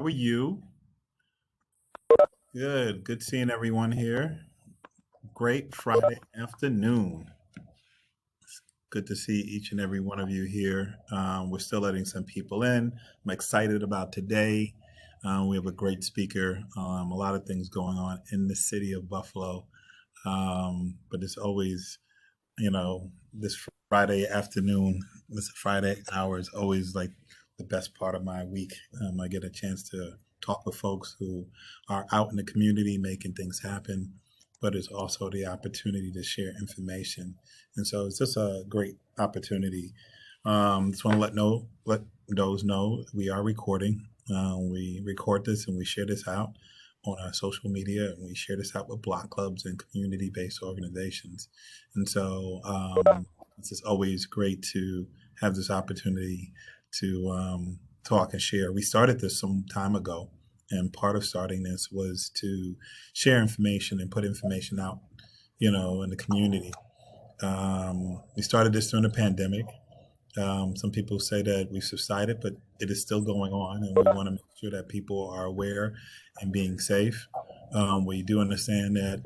are you? Good seeing everyone here. Great Friday afternoon. Good to see each and every one of you here. We're still letting some people in. I'm excited about today. We have a great speaker, a lot of things going on in the city of Buffalo. But it's always, this Friday afternoon, this Friday hour is always like the best part of my week. I get a chance to talk with folks who are out in the community making things happen, but it's also the opportunity to share information. And so it's just a great opportunity. Just want to let those know we are recording. We record this and we share this out on our social media, and we share this out with block clubs and community-based organizations. And so it's just always great to have this opportunity to talk and share. We started this some time ago, and part of starting this was to share information and put information out, in the community. We started this during the pandemic. Some people say that we've subsided, but it is still going on, and we want to make sure that people are aware and being safe. We do understand that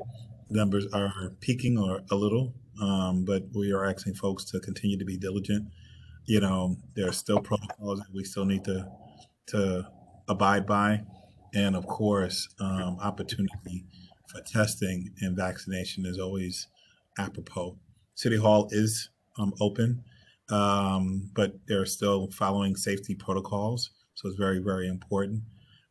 numbers are peaking or a little, but we are asking folks to continue to be diligent. There are still protocols that we still need to abide by, and of course, opportunity for testing and vaccination is always apropos. City Hall is open, but they're still following safety protocols, so it's very, very important.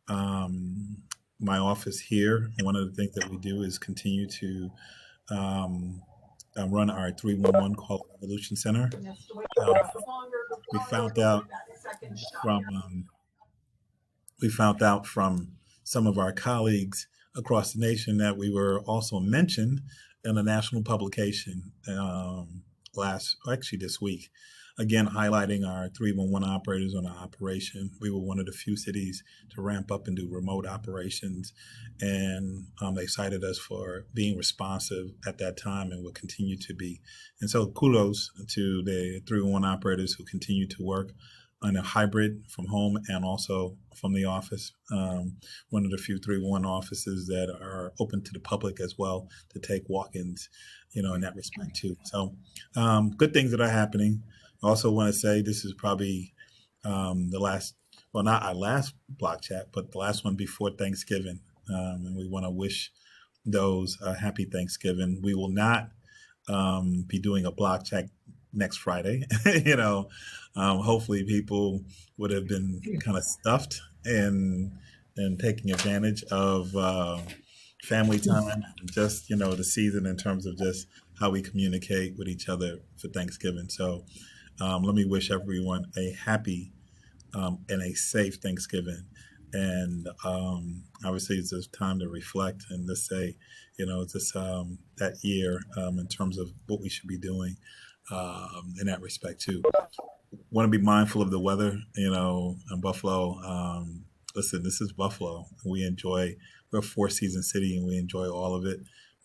Um, my office here, one of the things that we do is continue to um, run our 311 call revolution center. Uh, we found out from we found out from some of our colleagues across the nation that we were also mentioned in a national publication actually this week, again highlighting our 311 operators on our operation. We were one of the few cities to ramp up and do remote operations, and they cited us for being responsive at that time and will continue to be. And so kudos to the 311 operators who continue to work on a hybrid from home and also from the office. One of the few 311 offices that are open to the public as well to take walk-ins, in that respect too. So good things that are happening. I also want to say this is probably the last, well, not our last block chat, but the last one before Thanksgiving. And we want to wish those a happy Thanksgiving. We will not be doing a block chat next Friday. Hopefully people would have been kind of stuffed and taking advantage of family time, just the season in terms of just how we communicate with each other for Thanksgiving. So let me wish everyone a happy and a safe Thanksgiving. And obviously, it's just time to reflect and to say, just that year in terms of what we should be doing in that respect too. Want to be mindful of the weather, in Buffalo. Listen, this is Buffalo. We're a four-season city, and we enjoy all of it.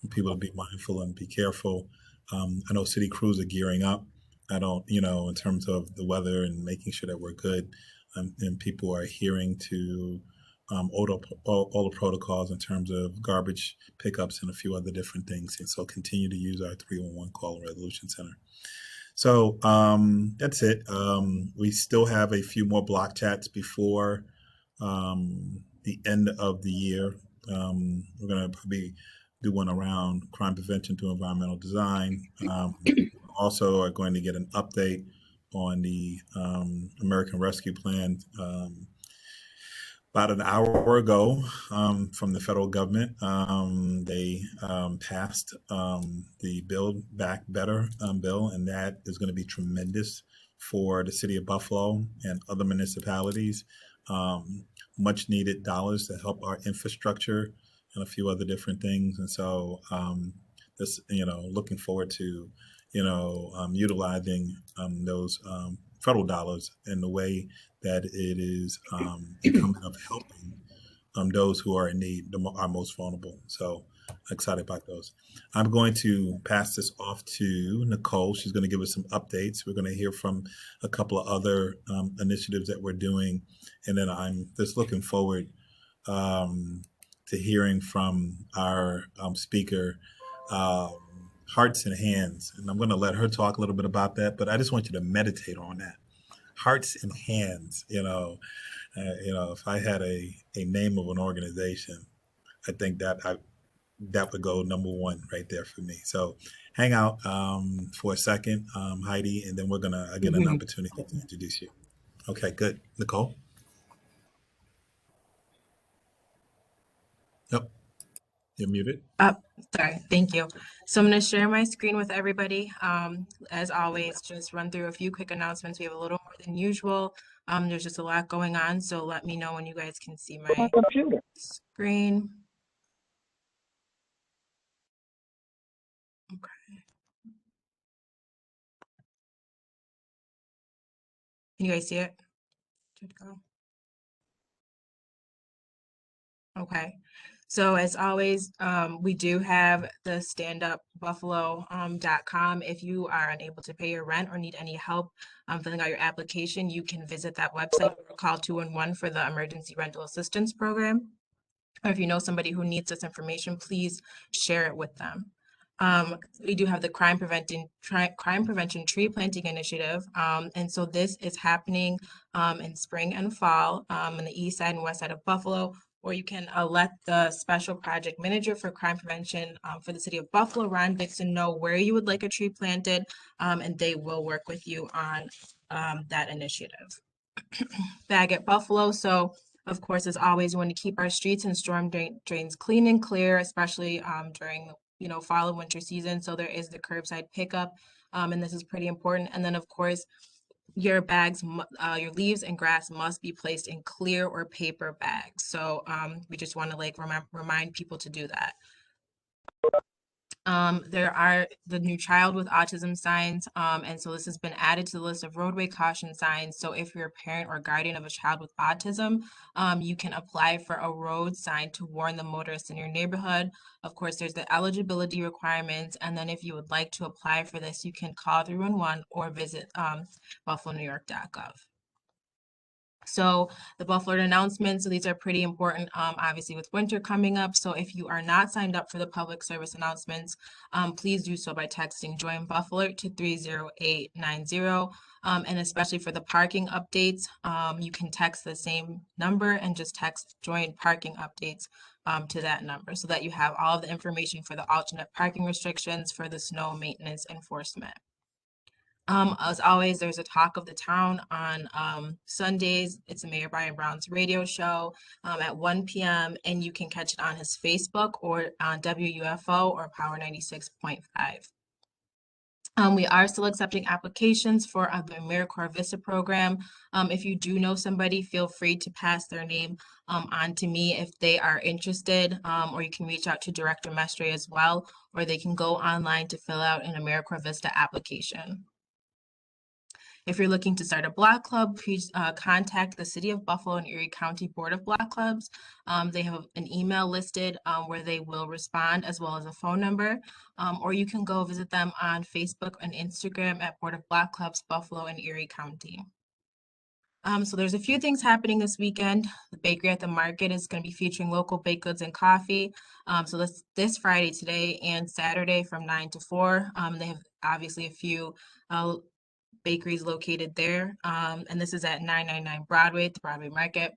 People to be mindful and be careful. I know city crews are gearing up. I don't, in terms of the weather and making sure that we're good, and people are adhering to all the protocols in terms of garbage pickups and a few other different things. And so continue to use our 311 call and resolution center. So that's it. We still have a few more block chats before the end of the year. We're going to probably do one around crime prevention through environmental design. Also are going to get an update on the American Rescue Plan about an hour ago from the federal government. They passed the Build Back Better bill, and that is going to be tremendous for the city of Buffalo and other municipalities. Much needed dollars to help our infrastructure and a few other different things. And so this, looking forward to, utilizing those federal dollars in the way that it is becoming of helping those who are in need, our most vulnerable. So Excited about those. I'm going to pass this off to Nicole. She's going to give us some updates. We're going to hear from a couple of other initiatives that we're doing. And then I'm just looking forward um, to hearing from our speaker, um, Hearts and Hands. And I'm going to let her talk a little bit about that, but I just want you to meditate on that. Hearts and Hands, if I had a name of an organization, I think that would go number one right there for me. So hang out for a second, Heidi, and then we're going to get an opportunity to introduce you. Okay, good. Nicole? Yep, you're muted. Uh, Sorry, thank you. So I'm going to share my screen with everybody. As always, just run through a few quick announcements. We have a little more than usual. There's just a lot going on, so let me know when you guys can see my screen. Okay. Can you guys see it? Should go. Okay. So as always, we do have the standupbuffalo.com. If you are unable to pay your rent or need any help filling out your application, you can visit that website or call 211 for the Emergency Rental Assistance Program. Or if you know somebody who needs this information, please share it with them. We do have the crime prevention tree planting initiative. And so this is happening in spring and fall in the east side and west side of Buffalo, or you can let the special project manager for crime prevention for the city of Buffalo, Ron Dixon, know where you would like a tree planted, and they will work with you on that initiative. Bag at Buffalo. So of course, as always, we want to keep our streets and storm drains clean and clear, especially during fall and winter season. So there is the curbside pickup, and this is pretty important. And then of course, your bags, your leaves and grass must be placed in clear or paper bags. So we just want to remind people to do that. There are the new child with autism signs, and so this has been added to the list of roadway caution signs. So if you're a parent or guardian of a child with autism, you can apply for a road sign to warn the motorists in your neighborhood. Of course, there's the eligibility requirements, and then if you would like to apply for this, you can call 311 or visit buffalonewyork.gov. So the Buffalo announcements, so these are pretty important, obviously with winter coming up. So if you are not signed up for the public service announcements, please do so by texting Join Buffalo to 30890. And especially for the parking updates, you can text the same number and just text Join Parking Updates to that number so that you have all of the information for the alternate parking restrictions for the snow maintenance enforcement. As always, there's a talk of the town on Sundays. It's a Mayor Brian Brown's radio show at 1 p.m. and you can catch it on his Facebook or on WUFO or Power 96.5. We are still accepting applications for the AmeriCorps Vista program. If you do know somebody, feel free to pass their name on to me if they are interested, or you can reach out to Director Mestre as well, or they can go online to fill out an AmeriCorps Vista application. If you're looking to start a block club, please contact the City of Buffalo and Erie County Board of Block Clubs. They have an email listed where they will respond, as well as a phone number, or you can go visit them on Facebook and Instagram at Board of Block Clubs Buffalo and Erie County. So there's a few things happening this weekend. The Bakery at the Market is going to be featuring local baked goods and coffee. So this Friday, today, and Saturday from 9 to 4. They have obviously a few bakeries located there. And this is at 999 Broadway at the Broadway Market.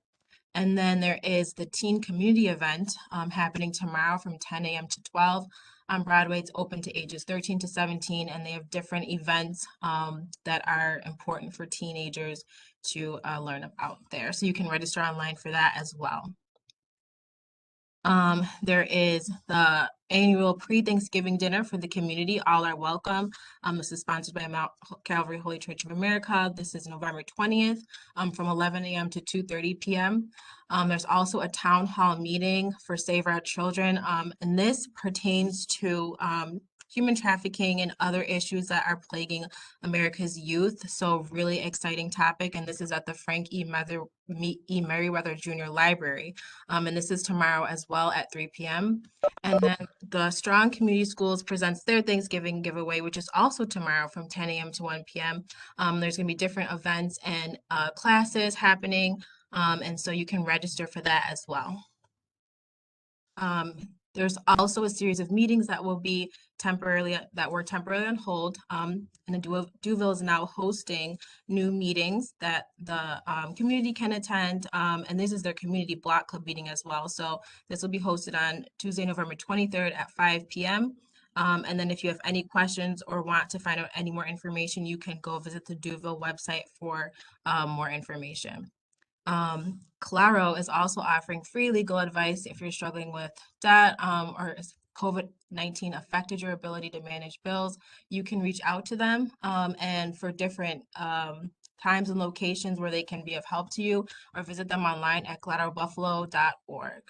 And then there is the teen community event happening tomorrow from 10 a.m. to 12 on Broadway. It's open to ages 13 to 17, and they have different events that are important for teenagers to learn about there. So you can register online for that as well. There is the annual pre-Thanksgiving dinner for the community. All are welcome. This is sponsored by Mount Calvary Holy Church of America. This is November 20th from 11 a.m. to 2:30 p.m. There's also a town hall meeting for Save Our Children, and this pertains to human trafficking and other issues that are plaguing America's youth. So really exciting topic. And this is at the Frank Meriwether Jr. Library. And this is tomorrow as well at 3 p.m. And then the Strong Community Schools presents their Thanksgiving giveaway, which is also tomorrow from 10 a.m. to 1 p.m. There's going to be different events and classes happening. And so you can register for that as well. There's also a series of meetings that will be temporarily on hold. And Duville is now hosting new meetings that the community can attend. And this is their community block club meeting as well. So this will be hosted on Tuesday, November 23rd at 5 p.m. And then if you have any questions or want to find out any more information, you can go visit the Duville website for more information. Claro is also offering free legal advice if you're struggling with debt or COVID-19 affected your ability to manage bills. You can reach out to them and for different times and locations where they can be of help to you, or visit them online at clarobuffalo.org.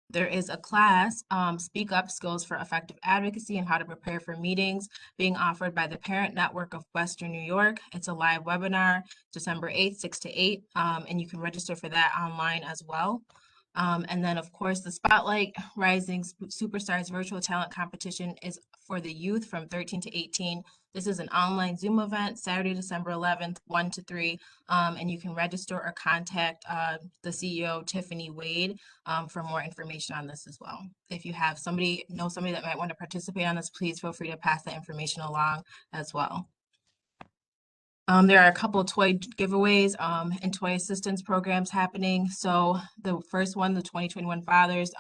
There is a class, Speak Up Skills for Effective Advocacy and How to Prepare for Meetings, being offered by the Parent Network of Western New York. It's a live webinar, December 8th, 6 to 8, and you can register for that online as well. And then, of course, the Spotlight Rising Superstars Virtual Talent Competition is for the youth from 13 to 18. This is an online Zoom event, Saturday, December 11th, 1 to 3, and you can register or contact the CEO, Tiffany Wade, for more information on this as well. If you have somebody that might want to participate on this, please feel free to pass that information along as well. There are a couple of toy giveaways and toy assistance programs happening. So the first one, the 2021 Fathers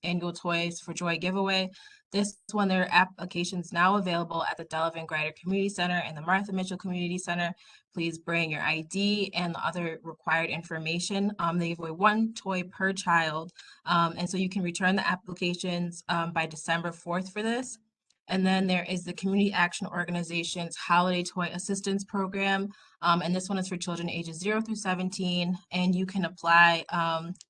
Annual Toys for Joy giveaway. This one, there are applications now available at the Delavan Grider Community Center and the Martha Mitchell Community Center. Please bring your ID and the other required information. They give away one toy per child. And so you can return the applications by December 4th for this. And then there is the Community Action Organization's Holiday Toy Assistance Program. And this one is for children ages 0 through 17. And you can apply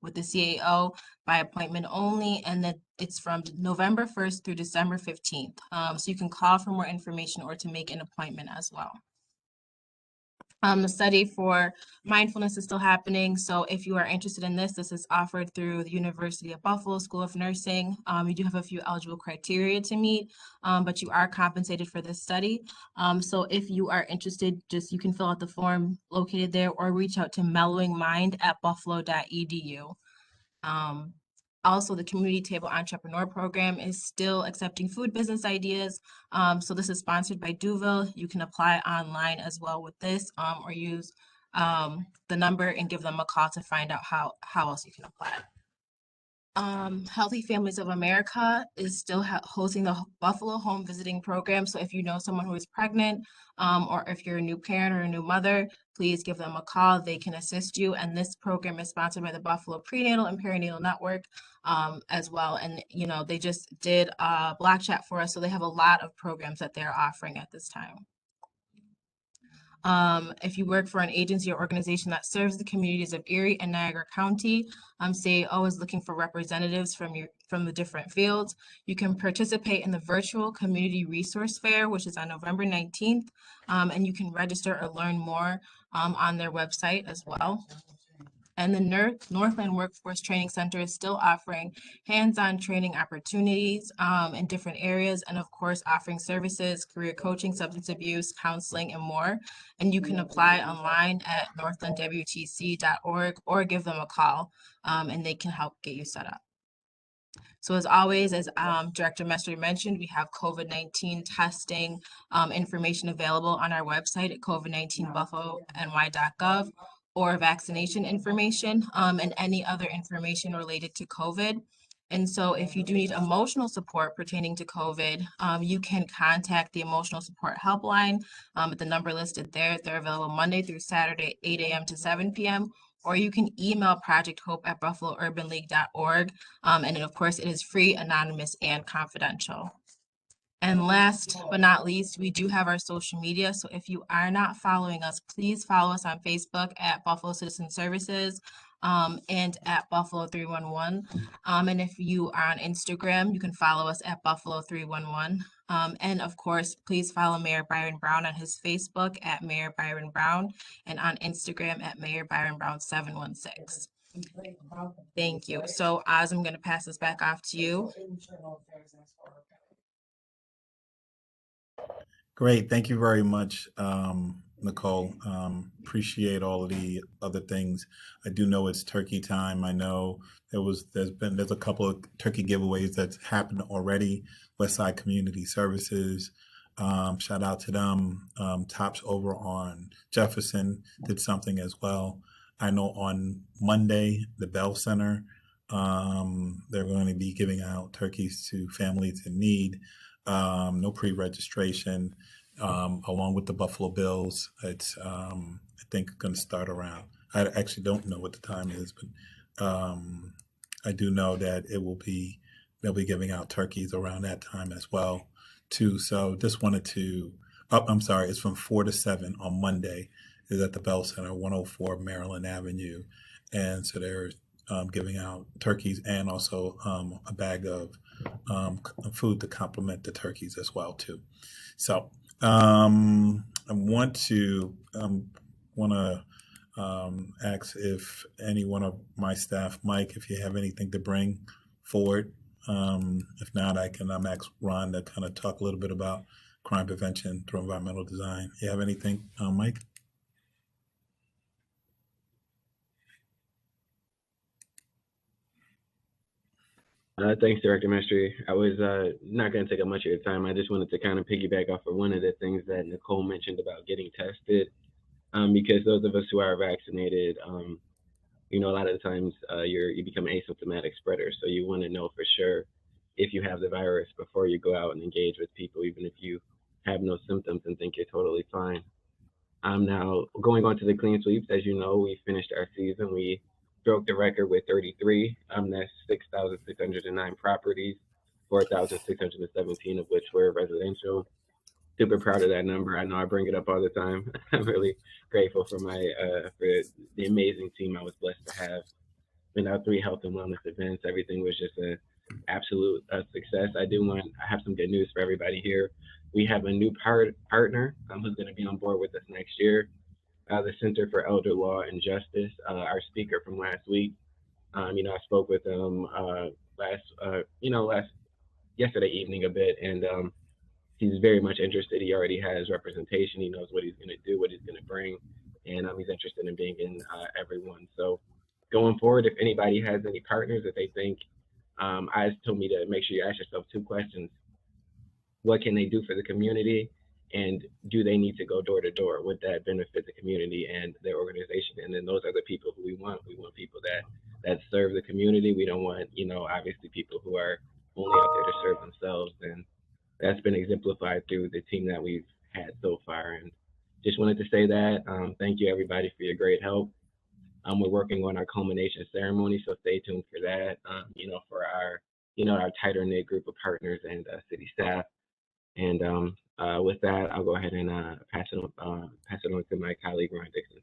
with the CAO by appointment only. And then it's from November 1st through December 15th. So you can call for more information or to make an appointment as well. The study for mindfulness is still happening. So if you are interested in this, this is offered through the University of Buffalo School of Nursing. You do have a few eligible criteria to meet, but you are compensated for this study. So if you are interested, you can fill out the form located there or reach out to mellowingmind@buffalo.edu. Also, the Community Table Entrepreneur Program is still accepting food business ideas. So this is sponsored by Duville. You can apply online as well with this or use the number and give them a call to find out how else you can apply. Healthy Families of America is still hosting the Buffalo Home Visiting Program. So if you know someone who is pregnant or if you're a new parent or a new mother, please give them a call. They can assist you. And this program is sponsored by the Buffalo Prenatal and Perinatal Network as well. And, they just did a Black Chat for us. So they have a lot of programs that they're offering at this time. If you work for an agency or organization that serves the communities of Erie and Niagara County, CAO is looking for representatives from the different fields. You can participate in the virtual community resource fair, which is on November 19th, and you can register or learn more on their website as well. And the Northland Workforce Training Center is still offering hands-on training opportunities in different areas, and of course offering services, career coaching, substance abuse, counseling, and more. And you can apply online at northlandwtc.org or give them a call and they can help get you set up. So as always, as Director Messer mentioned, we have COVID-19 testing information available on our website at covid19buffalo.ny.gov, or vaccination information and any other information related to COVID. And so if you do need emotional support pertaining to COVID, you can contact the emotional support helpline at the number listed there. They're available Monday through Saturday, 8 a.m. to 7 p.m. Or you can email projecthope@buffalourbanleague.org. And of course, it is free, anonymous, and confidential. And last but not least, we do have our social media. So if you are not following us, please follow us on Facebook at Buffalo Citizen Services and at Buffalo 311. And if you are on Instagram, you can follow us at Buffalo 311. And of course, please follow Mayor Byron Brown on his Facebook at Mayor Byron Brown and on Instagram at Mayor Byron Brown 716. Thank you. So Oz, I'm going to pass this back off to you. Great. Thank you very much, Nicole. Appreciate all of the other things. I do know it's turkey time. I know there's a couple of turkey giveaways that's happened already. Westside Community Services. Shout out to them. Tops over on Jefferson did something as well. I know on Monday, the Bell Center, they're going to be giving out turkeys to families in need. No pre-registration, along with the Buffalo Bills. It's I think going to start around. I actually don't know what the time is, but I do know that they'll be giving out turkeys around that time as well, too. So just wanted to. Oh, I'm sorry. It's from 4 to 7 on Monday. Is at the Bell Center, 104 Maryland Avenue, and so they're giving out turkeys and also a bag of food to complement the turkeys as well too. So I want to ask if any one of my staff, Mike, if you have anything to bring forward. If not, I can ask Ron to kind of talk a little bit about crime prevention through environmental design. You have anything, Mike? Thanks, Director Mastery. I was not going to take up much of your time. I just wanted to kind of piggyback off of one of the things that Nicole mentioned about getting tested, because those of us who are vaccinated, a lot of the times you become an asymptomatic spreader. So you want to know for sure if you have the virus before you go out and engage with people, even if you have no symptoms and think you're totally fine. I'm now going on to the clean sweeps. As you know, we finished our season. We broke the record with 33. That's 6,609 properties, 4,617 of which were residential. Super proud of that number. I know I bring it up all the time. I'm really grateful for for the amazing team I was blessed to have. In our 3 health and wellness events, everything was just a absolute success. I have some good news for everybody here. We have a new partner who's going to be on board with us next year. The Center for Elder Law and Justice. Our speaker from last week. I spoke with him yesterday evening a bit, and he's very much interested. He already has representation. He knows what he's going to do, what he's going to bring, and he's interested in being in everyone. So going forward, if anybody has any partners that they think, Eyes told me to make sure you ask yourself 2 questions. What can they do for the community? And do they need to go door to door? Would that benefit the community and their organization? And then those are the people who we want. We want people that serve the community. We don't want, obviously people who are only out there to serve themselves. And that's been exemplified through the team that we've had so far. And just wanted to say that. Thank you, everybody, for your great help. We're working on our culmination ceremony, so stay tuned for that. For our tighter knit group of partners and city staff. And with that, I'll go ahead and pass it on to my colleague Ron Dixon.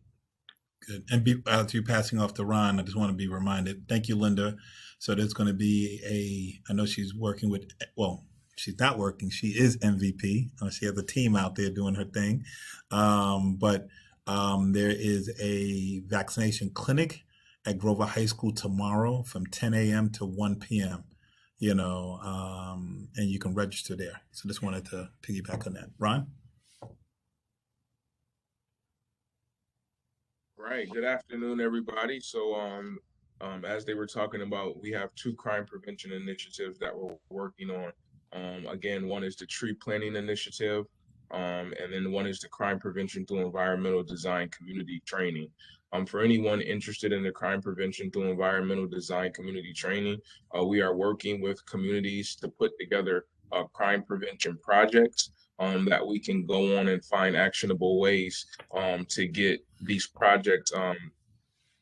Good. And as you passing off to Ron, I just want to be reminded. Thank you, Linda. So there's going to be I know she's working with, well, she's not working. She is MVP. She has a team out there doing her thing. But there is a vaccination clinic at Grover High School tomorrow from 10 a.m. to 1 p.m. And you can register there. So just wanted to piggyback on that. Ron? Right. Good afternoon, everybody. So, as they were talking about, we have 2 crime prevention initiatives that we're working on. Again, one is the tree planting initiative, and then one is the crime prevention through environmental design community training. For anyone interested in the crime prevention through environmental design community training, we are working with communities to put together crime prevention projects that we can go on and find actionable ways to get these projects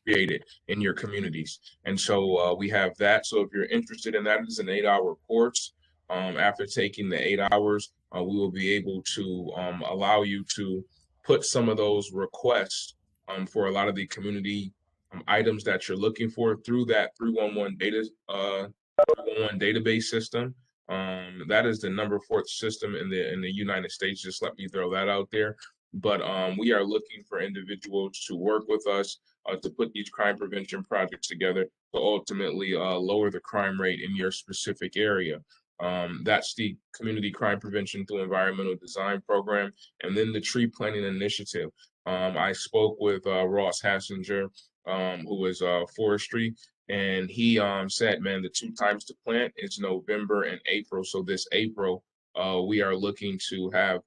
created in your communities. And so we have that. So if you're interested in that, it's an 8-hour course. After taking the 8 hours, we will be able to allow you to put some of those requests for a lot of the community items that you're looking for through that 311 database system. That is the number 4th system in the United States. Just let me throw that out there. But we are looking for individuals to work with us to put these crime prevention projects together to ultimately lower the crime rate in your specific area. That's the Community Crime Prevention through Environmental Design Program, and then the Tree Planting Initiative. I spoke with Ross Hassinger, who is forestry, and he said, man, the 2 times to plant is November and April. So this April, we are looking to have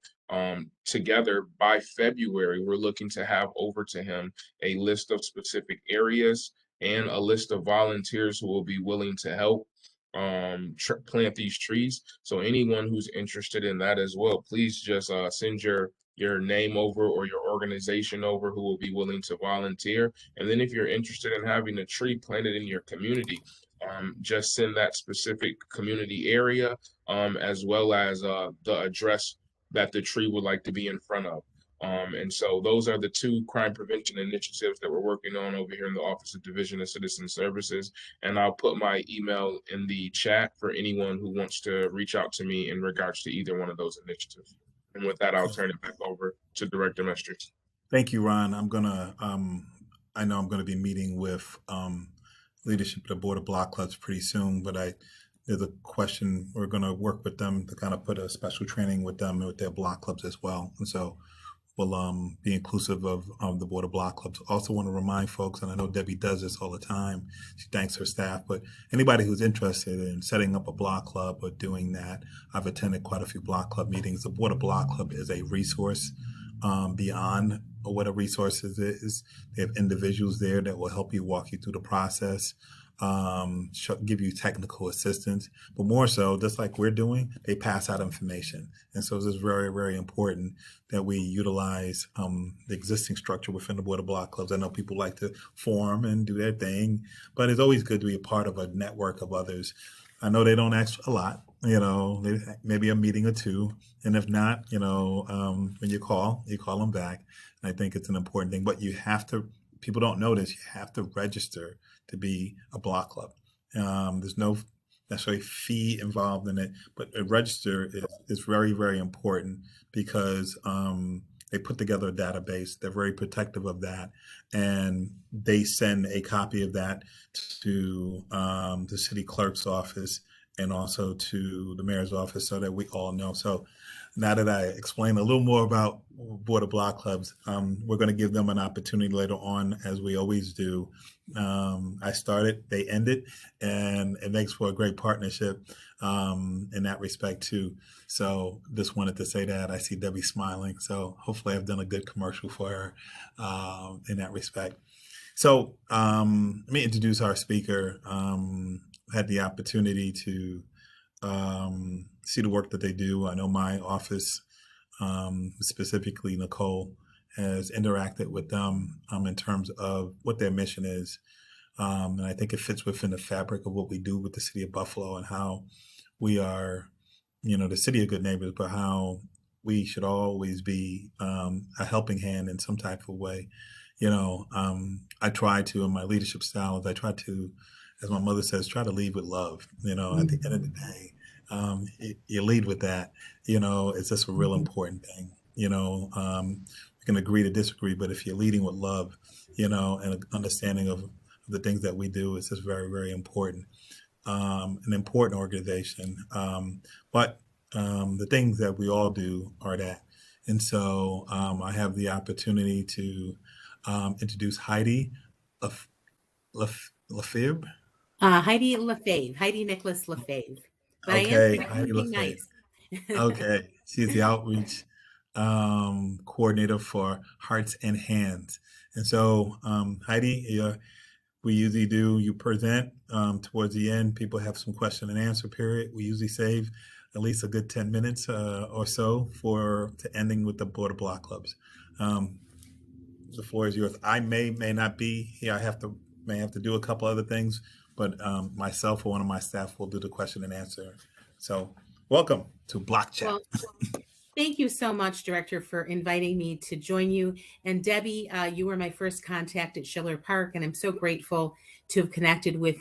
together by February, we're looking to have over to him a list of specific areas and a list of volunteers who will be willing to help plant these trees. So anyone who's interested in that as well, please just send your name over or your organization over who will be willing to volunteer. And then if you're interested in having a tree planted in your community, just send that specific community area as well as the address that the tree would like to be in front of. And so those are the 2 crime prevention initiatives that we're working on over here in the Office of Division of Citizen Services. And I'll put my email in the chat for anyone who wants to reach out to me in regards to either one of those initiatives. And with that, I'll turn it back over to Director Mestry. Thank you, Ron. I know I'm gonna be meeting with leadership of the Board of Block Clubs pretty soon, but there's a question, we're gonna work with them to kind of put a special training with them with their block clubs as well. And so we'll be inclusive of the Board of Block Clubs. Also want to remind folks, and I know Debbie does this all the time, she thanks her staff, but anybody who's interested in setting up a block club or doing that, I've attended quite a few block club meetings. The Board of Block Club is a resource beyond what a resource is. They have individuals there that will help you, walk you through the process, give you technical assistance, but more so, just like we're doing, they pass out information. And so it's very, very important that we utilize the existing structure within the Board of Block Clubs. I know people like to form and do their thing, but it's always good to be a part of a network of others. I know they don't ask a lot, maybe a meeting or 2. And if not, when you call them back. And I think it's an important thing, but people don't know this, you have to register to be a block club. There's no necessarily fee involved in it, but a register is very, very important because they put together a database. They're very protective of that, and they send a copy of that to the city clerk's office and also to the mayor's office so that we all know. So now that I explained a little more about Board of Block Clubs, we're going to give them an opportunity later on, as we always do. I started, they ended, and it makes for a great partnership in that respect too. So just wanted to say that. I see Debbie smiling, so hopefully I've done a good commercial for her in that respect. So let me introduce our speaker. Had the opportunity to see the work that they do. I know my office, specifically Nicole, has interacted with them in terms of what their mission is. And I think it fits within the fabric of what we do with the city of Buffalo and how we are, the city of good neighbors, but how we should always be a helping hand in some type of way. I try to, in my leadership styles, I try to, as my mother says, try to lead with love. At the end of the day, you lead with that. It's just a real important thing. We can agree to disagree, but if you're leading with love, and an understanding of the things that we do, is just very, very important. An important organization. But the things that we all do are that. And so I have the opportunity to introduce Heidi Lefebvre. Heidi Lefebvre, Heidi Nicklaus Lefebvre. But Okay, I am Heidi being Lefebvre. nice. Okay, she's the outreach coordinator for Hearts and Hands. And so, Heidi, we usually you present towards the end. People have some question and answer period. We usually save at least a good 10 minutes or so to ending with the Board of Block Clubs. The floor is yours. I may not be here. May have to do a couple other things, but myself or one of my staff will do the question and answer. So Welcome to Block Chat. Well, thank you so much, Director, for inviting me to join you. And Debbie, you were my first contact at Schiller Park, and I'm so grateful to have connected with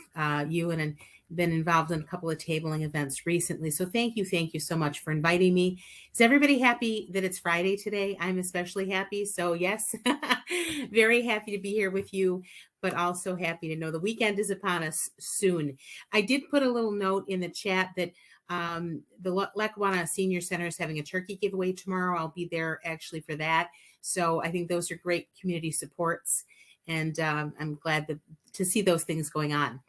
you and been involved in a couple of tabling events recently. So thank you so much for inviting me. Is everybody happy that it's Friday today? I'm especially happy. So yes, very happy to be here with you, but also happy to know the weekend is upon us soon. I did put a little note in the chat that the Lackawanna Senior Center is having a turkey giveaway tomorrow. I'll be there actually for that. So I think those are great community supports, and I'm glad to see those things going on.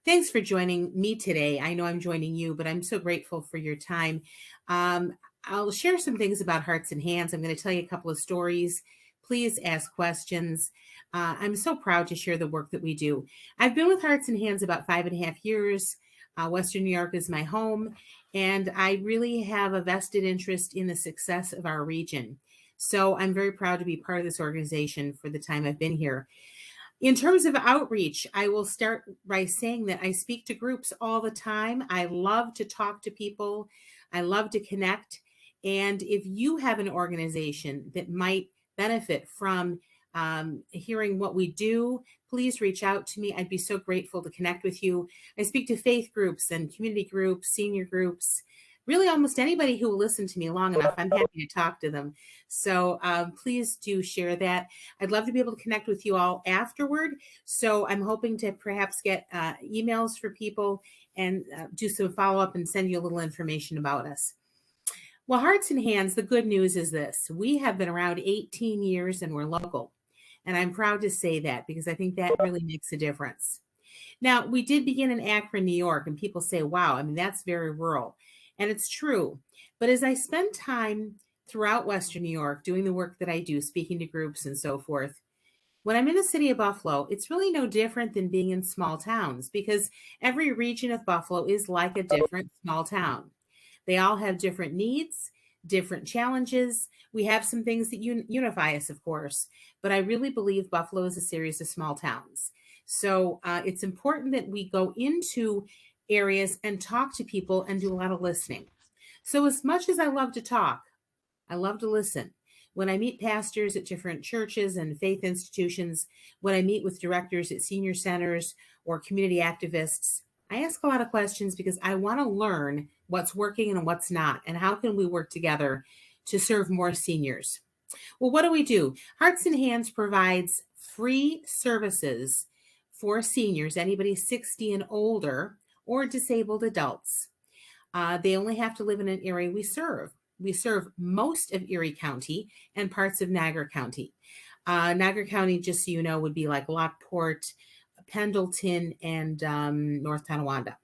Thanks for joining me today. I know I'm joining you, but I'm so grateful for your time. I'll share some things about Hearts and Hands. I'm going to tell you a couple of stories. Please ask questions. I'm so proud to share the work that we do. I've been with Hearts and Hands about 5.5 years. Western New York is my home, and I really have a vested interest in the success of our region. So I'm very proud to be part of this organization for the time I've been here. In terms of outreach, I will start by saying that I speak to groups all the time. I love to talk to people. I love to connect. And if you have an organization that might benefit from hearing what we do, please reach out to me. I'd be so grateful to connect with you. I speak to faith groups and community groups, senior groups, really almost anybody who will listen to me long enough. I'm happy to talk to them. So please do share that. I'd love to be able to connect with you all afterward. So I'm hoping to perhaps get emails for people and do some follow-up and send you a little information about us. Well, Hearts and Hands, the good news is this. We have been around 18 years and we're local. And I'm proud to say that because I think that really makes a difference. Now, we did begin in Akron, New York, and people say, wow, I mean, that's very rural. And it's true. But as I spend time throughout Western New York doing the work that I do, speaking to groups and so forth, when I'm in the city of Buffalo, it's really no different than being in small towns because every region of Buffalo is like a different small town. They all have different needs, different challenges. We have some things that unify us, of course, but I really believe Buffalo is a series of small towns. So it's important that we go into areas and talk to people and do a lot of listening. So as much as I love to talk, I love to listen. When I meet pastors at different churches and faith institutions, when I meet with directors at senior centers or community activists, I ask a lot of questions because I want to learn what's working and what's not, and how can we work together to serve more seniors. Well, what do? Hearts and Hands provides free services for seniors, anybody 60 and older, or disabled adults. They only have to live in an area we serve. We serve most of Erie County and parts of Niagara County. Niagara County, just so you know, would be like Lockport, Pendleton, and North Tonawanda.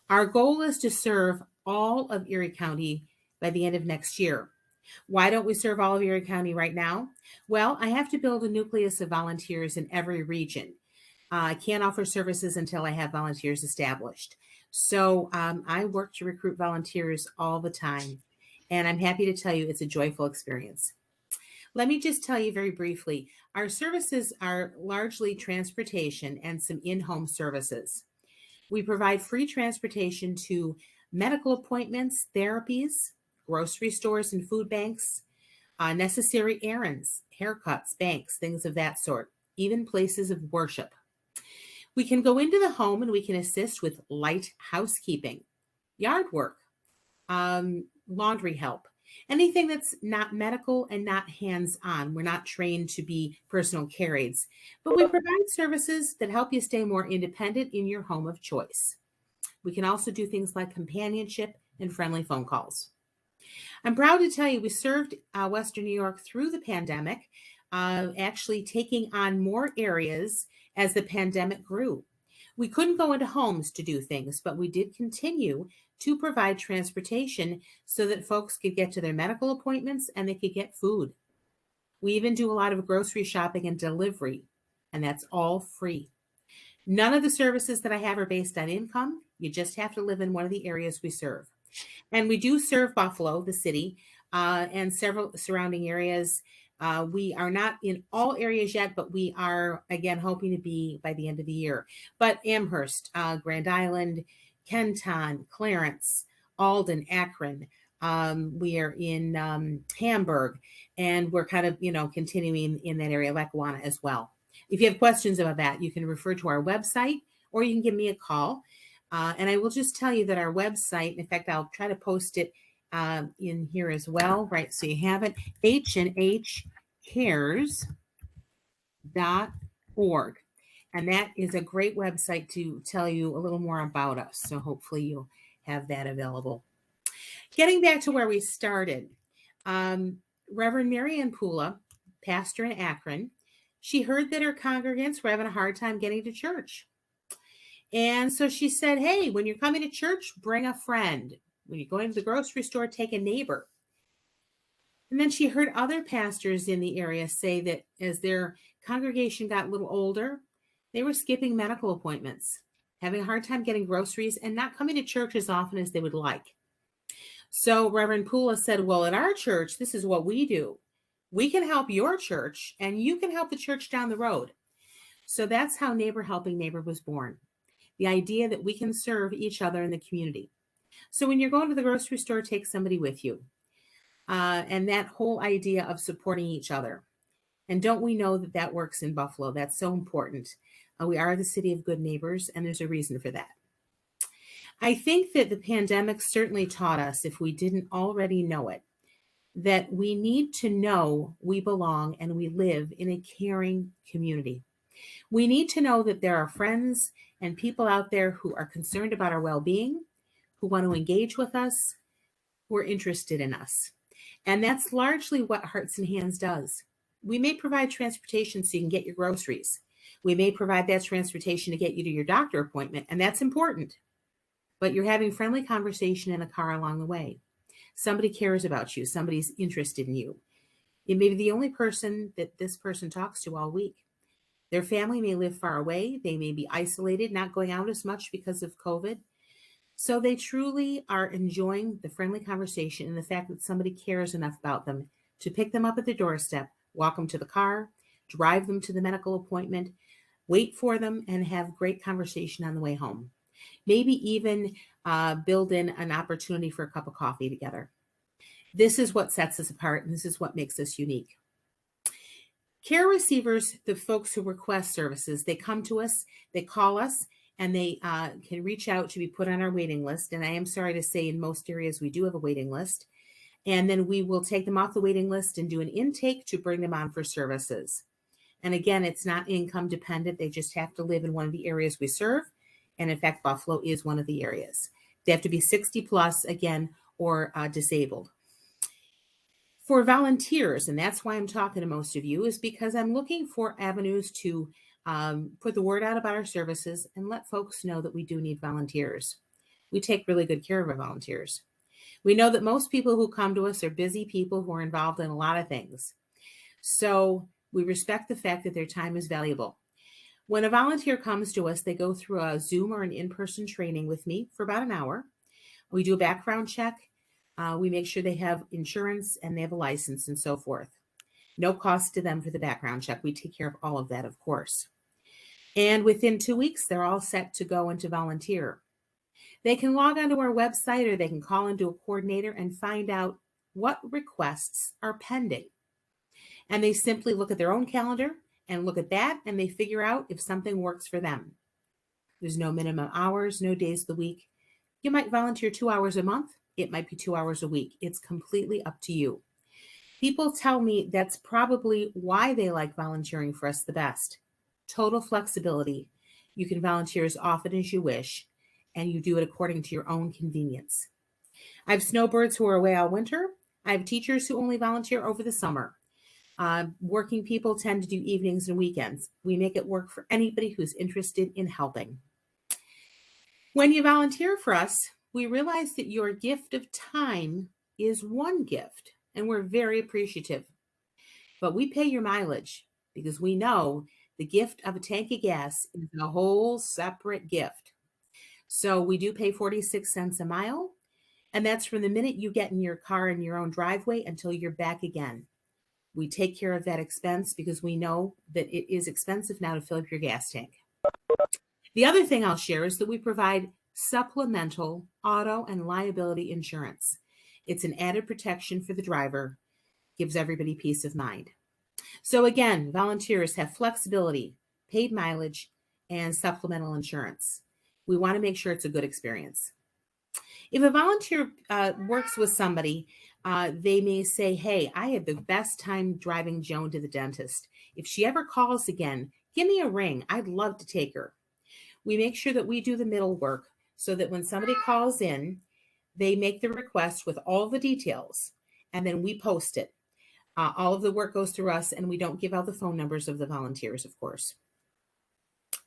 Our goal is to serve all of Erie County by the end of next year. Why don't we serve all of Erie County right now? Well, I have to build a nucleus of volunteers in every region. I can't offer services until I have volunteers established. So I work to recruit volunteers all the time. And I'm happy to tell you it's a joyful experience. Let me just tell you very briefly, our services are largely transportation and some in-home services. We provide free transportation to medical appointments, therapies, grocery stores and food banks, necessary errands, haircuts, banks, things of that sort, even places of worship. We can go into the home and we can assist with light housekeeping, yard work, laundry help, anything that's not medical and not hands-on. We're not trained to be personal care aides, but we provide services that help you stay more independent in your home of choice. We can also do things like companionship and friendly phone calls. I'm proud to tell you we served Western New York through the pandemic, actually taking on more areas as the pandemic grew. We couldn't go into homes to do things, but we did continue to provide transportation so that folks could get to their medical appointments and they could get food. We even do a lot of grocery shopping and delivery, and that's all free. None of the services that I have are based on income. You just have to live in one of the areas we serve. And we do serve Buffalo, the city, and several surrounding areas. We are not in all areas yet, but we are, again, hoping to be by the end of the year. But Amherst, Grand Island, Kenton, Clarence, Alden, Akron. We are in Hamburg, and we're kind of, continuing in that area, Lackawanna as well. If you have questions about that, you can refer to our website, or you can give me a call. And I will just tell you that our website, in fact, I'll try to post it in here as well, right? So you have it, hnhcares.org. And that is a great website to tell you a little more about us. So hopefully you'll have that available. Getting back to where we started, Reverend Marianne Pula, pastor in Akron, she heard that her congregants were having a hard time getting to church. And so she said, hey, when you're coming to church, bring a friend. When you're going to the grocery store, take a neighbor. And then she heard other pastors in the area say that as their congregation got a little older, they were skipping medical appointments, having a hard time getting groceries, and not coming to church as often as they would like. So Reverend Pula said, well, at our church, this is what we do. We can help your church, and you can help the church down the road. So that's how Neighbor Helping Neighbor was born. The idea that we can serve each other in the community. So when you're going to the grocery store, take somebody with you. And that whole idea of supporting each other. And don't we know that that works in Buffalo? That's so important. We are the city of good neighbors, and there's a reason for that. I think that the pandemic certainly taught us, if we didn't already know it, that we need to know we belong and we live in a caring community. We need to know that there are friends and people out there who are concerned about our well-being, who want to engage with us, who are interested in us. And that's largely what Hearts and Hands does. We may provide transportation so you can get your groceries. We may provide that transportation to get you to your doctor appointment, and that's important. But you're having friendly conversation in a car along the way. Somebody cares about you. Somebody's interested in you. You may be the only person that this person talks to all week. Their family may live far away. They may be isolated, not going out as much because of COVID. So they truly are enjoying the friendly conversation and the fact that somebody cares enough about them to pick them up at the doorstep, walk them to the car, drive them to the medical appointment, wait for them, and have great conversation on the way home. Maybe even build in an opportunity for a cup of coffee together. This is what sets us apart, and this is what makes us unique. Care receivers, the folks who request services, they come to us, they call us, and they can reach out to be put on our waiting list. And I am sorry to say in most areas we do have a waiting list. And then we will take them off the waiting list and do an intake to bring them on for services. And again, it's not income dependent. They just have to live in one of the areas we serve. And in fact, Buffalo is one of the areas. They have to be 60 plus, again, or disabled. For volunteers, and that's why I'm talking to most of you, is because I'm looking for avenues to put the word out about our services and let folks know that we do need volunteers. We take really good care of our volunteers. We know that most people who come to us are busy people who are involved in a lot of things. So we respect the fact that their time is valuable. When a volunteer comes to us, they go through a Zoom or an in-person training with me for about an hour. We do a background check. We make sure they have insurance and they have a license and so forth. No cost to them for the background check. We take care of all of that, of course. And within 2 weeks, they're all set to go into volunteer. They can log onto our website or they can call into a coordinator and find out what requests are pending. And they simply look at their own calendar and look at that, and they figure out if something works for them. There's no minimum hours, no days of the week. You might volunteer 2 hours a month. It might be 2 hours a week. It's completely up to you. People tell me that's probably why they like volunteering for us the best. Total flexibility. You can volunteer as often as you wish, and you do it according to your own convenience. I have snowbirds who are away all winter. I have teachers who only volunteer over the summer. Working people tend to do evenings and weekends. We make it work for anybody who's interested in helping. When you volunteer for us, we realize that your gift of time is one gift, and we're very appreciative. But we pay your mileage because we know the gift of a tank of gas is a whole separate gift. So we do pay 46 cents a mile, and that's from the minute you get in your car in your own driveway until you're back again. We take care of that expense because we know that it is expensive now to fill up your gas tank. The other thing I'll share is that we provide supplemental auto and liability insurance. It's an added protection for the driver, gives everybody peace of mind. So again, volunteers have flexibility, paid mileage, and supplemental insurance. We want to make sure it's a good experience. If a volunteer works with somebody, they may say, hey, I had the best time driving Joan to the dentist. If she ever calls again, give me a ring. I'd love to take her. We make sure that we do the middle work so that when somebody calls in, they make the request with all the details, and then we post it. All of the work goes through us, and we don't give out the phone numbers of the volunteers, of course.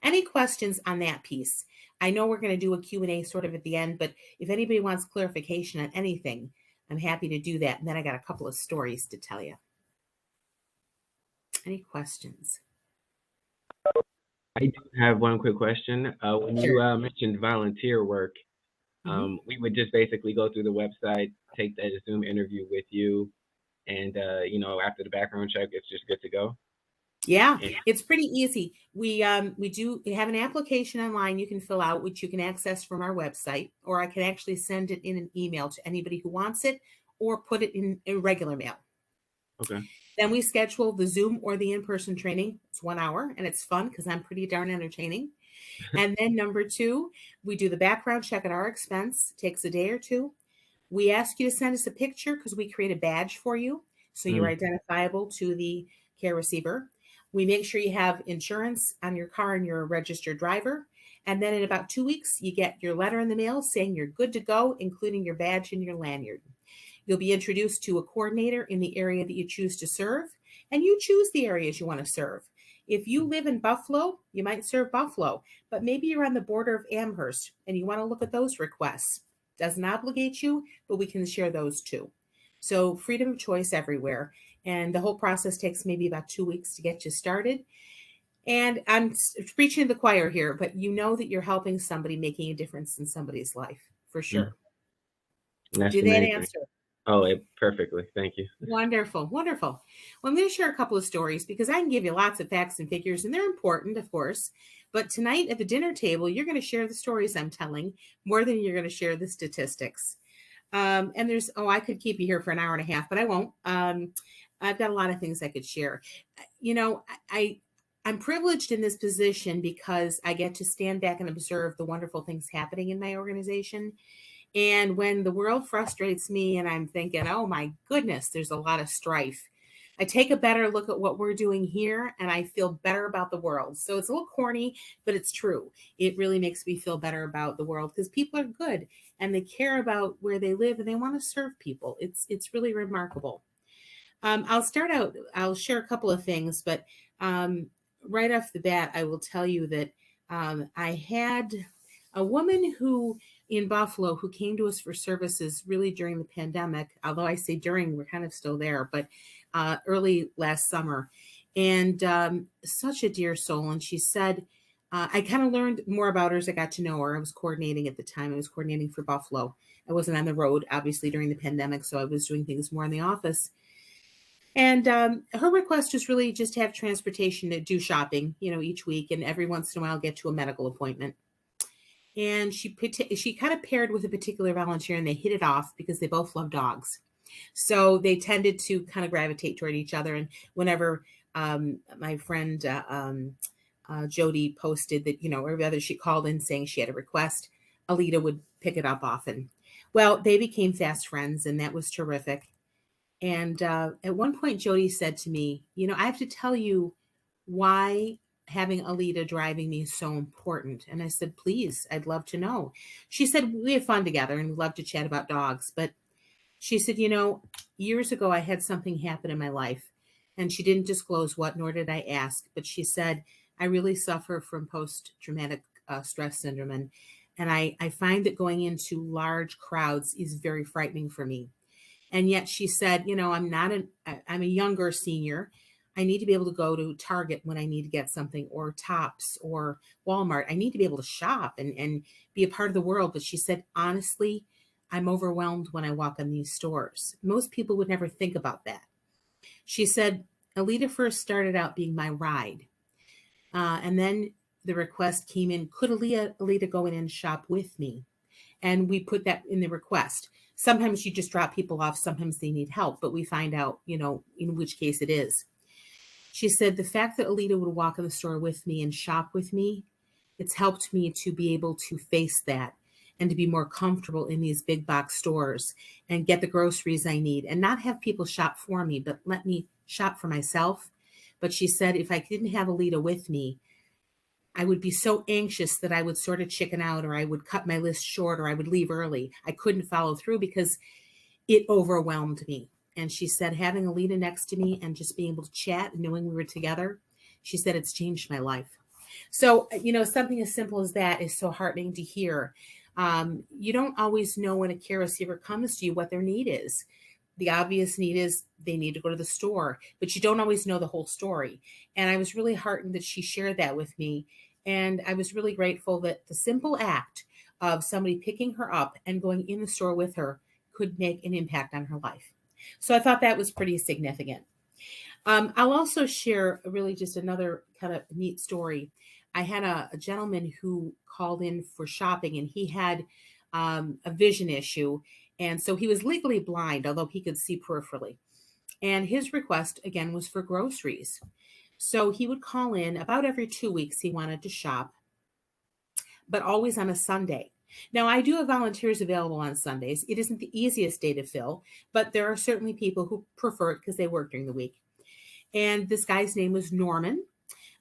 Any questions on that piece? I know we're going to do a Q&A sort of at the end, but if anybody wants clarification on anything, I'm happy to do that. And then I got a couple of stories to tell you. Any questions? I do have one quick question. When you mentioned volunteer work, we would just basically go through the website, take that Zoom interview with you, and after the background check, it's just good to go. Yeah, it's pretty easy. We have an application online you can fill out, which you can access from our website, or I can actually send it in an email to anybody who wants it, or put it in regular mail. Okay. Then we schedule the Zoom or the in-person training. It's 1 hour, and it's fun because I'm pretty darn entertaining. And then number 2, we do the background check at our expense. It takes a day or 2. We ask you to send us a picture because we create a badge for you, so you're identifiable to the care receiver. We make sure you have insurance on your car and you're a registered driver. And then in about 2 weeks, you get your letter in the mail saying you're good to go, including your badge and your lanyard. You'll be introduced to a coordinator in the area that you choose to serve, and you choose the areas you want to serve. If you live in Buffalo, you might serve Buffalo, but maybe you're on the border of Amherst and you want to look at those requests. Doesn't obligate you, but we can share those too. So freedom of choice everywhere. And the whole process takes maybe about 2 weeks to get you started. And I'm preaching to the choir here, but you know that you're helping somebody, making a difference in somebody's life, for sure. That's Did amazing. that answer? Oh, perfectly. Thank you. Wonderful. Wonderful. Well, I'm going to share a couple of stories because I can give you lots of facts and figures, and they're important, of course. But tonight at the dinner table, you're going to share the stories I'm telling more than you're going to share the statistics. And I could keep you here for an hour and a half, but I won't. I've got a lot of things I could share. I'm privileged in this position because I get to stand back and observe the wonderful things happening in my organization. And when the world frustrates me and I'm thinking, oh my goodness, there's a lot of strife, I take a better look at what we're doing here and I feel better about the world. So it's a little corny, but it's true. It really makes me feel better about the world because people are good and they care about where they live and they want to serve people. It's really remarkable. I'll share a couple of things, but right off the bat, I will tell you that I had a woman in Buffalo who came to us for services really during the pandemic, although I say during, we're kind of still there, but early last summer. And such a dear soul. And she said, I kind of learned more about her as I got to know her. I was coordinating at the time. I was coordinating for Buffalo. I wasn't on the road, obviously, during the pandemic, so I was doing things more in the office. And her request was really just to have transportation to do shopping, each week, and every once in a while get to a medical appointment. And she kind of paired with a particular volunteer, and they hit it off because they both love dogs. So they tended to kind of gravitate toward each other. And whenever my friend Jody posted that, or whether she called in saying she had a request, Alita would pick it up often. Well, they became fast friends, and that was terrific. And at one point, Jody said to me, I have to tell you why having Alita driving me is so important. And I said, please, I'd love to know. She said, we have fun together and we love to chat about dogs. But she said, years ago, I had something happen in my life. And she didn't disclose what, nor did I ask. But she said, I really suffer from post-traumatic stress syndrome. And I find that going into large crowds is very frightening for me. And yet she said, I'm a younger senior. I need to be able to go to Target when I need to get something, or Tops or Walmart. I need to be able to shop and be a part of the world. But she said, honestly, I'm overwhelmed when I walk in these stores. Most people would never think about that. She said, Alita first started out being my ride. And then the request came in, could Alita go in and shop with me? And we put that in the request. Sometimes you just drop people off, sometimes they need help, but we find out, in which case it is. She said, the fact that Alita would walk in the store with me and shop with me, it's helped me to be able to face that and to be more comfortable in these big box stores and get the groceries I need and not have people shop for me, but let me shop for myself. But she said, if I didn't have Alita with me, I would be so anxious that I would sort of chicken out, or I would cut my list short, or I would leave early. I couldn't follow through because it overwhelmed me. And she said, having Alita next to me and just being able to chat and knowing we were together, she said, it's changed my life. So, something as simple as that is so heartening to hear. You don't always know when a care receiver comes to you what their need is. The obvious need is they need to go to the store, but you don't always know the whole story. And I was really heartened that she shared that with me. And I was really grateful that the simple act of somebody picking her up and going in the store with her could make an impact on her life. So I thought that was pretty significant. I'll also share really just another kind of neat story. I had a gentleman who called in for shopping, and he had a vision issue. And so he was legally blind, although he could see peripherally. And his request, again, was for groceries. So he would call in about every 2 weeks. He wanted to shop, but always on a Sunday. Now, I do have volunteers available on Sundays. It isn't the easiest day to fill, but there are certainly people who prefer it because they work during the week. And this guy's name was Norman.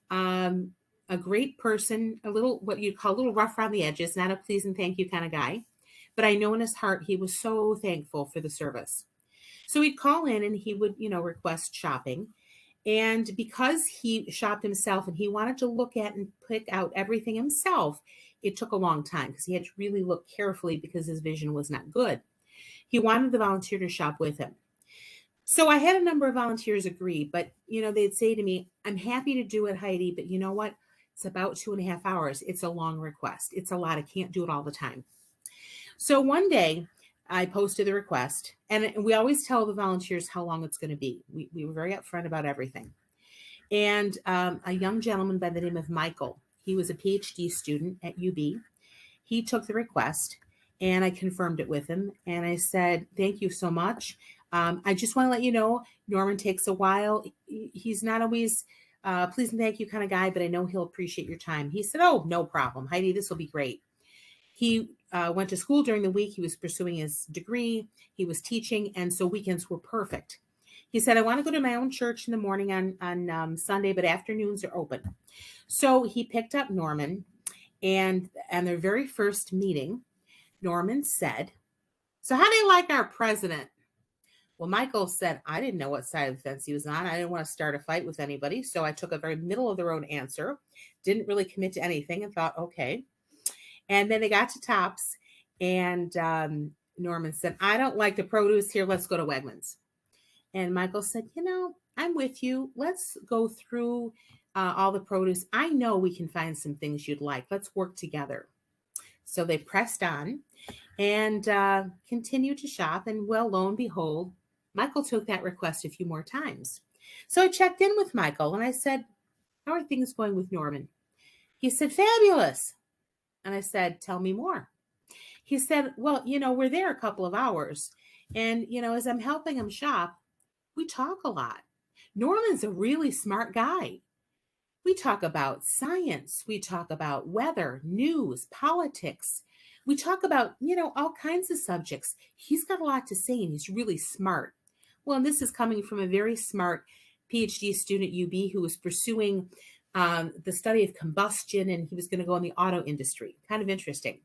A great person, what you'd call a little rough around the edges, not a please and thank you kind of guy. But I know in his heart, he was so thankful for the service. So he'd call in and he would, request shopping. And because he shopped himself and he wanted to look at and pick out everything himself, it took a long time because he had to really look carefully because his vision was not good. He wanted the volunteer to shop with him. So I had a number of volunteers agree, but, they'd say to me, I'm happy to do it, Heidi, but you know what? It's about 2.5 hours. It's a long request. It's a lot. I can't do it all the time. So one day I posted the request, and we always tell the volunteers how long it's going to be. We were very upfront about everything. And a young gentleman by the name of Michael, he was a PhD student at UB. He took the request, and I confirmed it with him. And I said, thank you so much. I just want to let you know, Norman takes a while. He's not always please and thank you kind of guy, but I know he'll appreciate your time. He said, oh, no problem, Heidi, this will be great. He went to school during the week. He was pursuing his degree. He was teaching. And so weekends were perfect. He said, I want to go to my own church in the morning on Sunday, but afternoons are open. So he picked up Norman. And on their very first meeting, Norman said, so how do you like our president? Well, Michael said, I didn't know what side of the fence he was on. I didn't want to start a fight with anybody. So I took a very middle of the road answer, didn't really commit to anything and thought, okay. And then they got to Tops, and Norman said, I don't like the produce here. Let's go to Wegmans. And Michael said, I'm with you. Let's go through all the produce. I know we can find some things you'd like. Let's work together. So they pressed on and continued to shop. And well, lo and behold, Michael took that request a few more times. So I checked in with Michael and I said, how are things going with Norman? He said, fabulous. And I said, tell me more. He said, well, we're there a couple of hours. And, as I'm helping him shop, we talk a lot. Norman's a really smart guy. We talk about science. We talk about weather, news, politics. We talk about, all kinds of subjects. He's got a lot to say and he's really smart. Well, and this is coming from a very smart PhD student at UB who was pursuing the study of combustion, and he was going to go in the auto industry. Kind of interesting.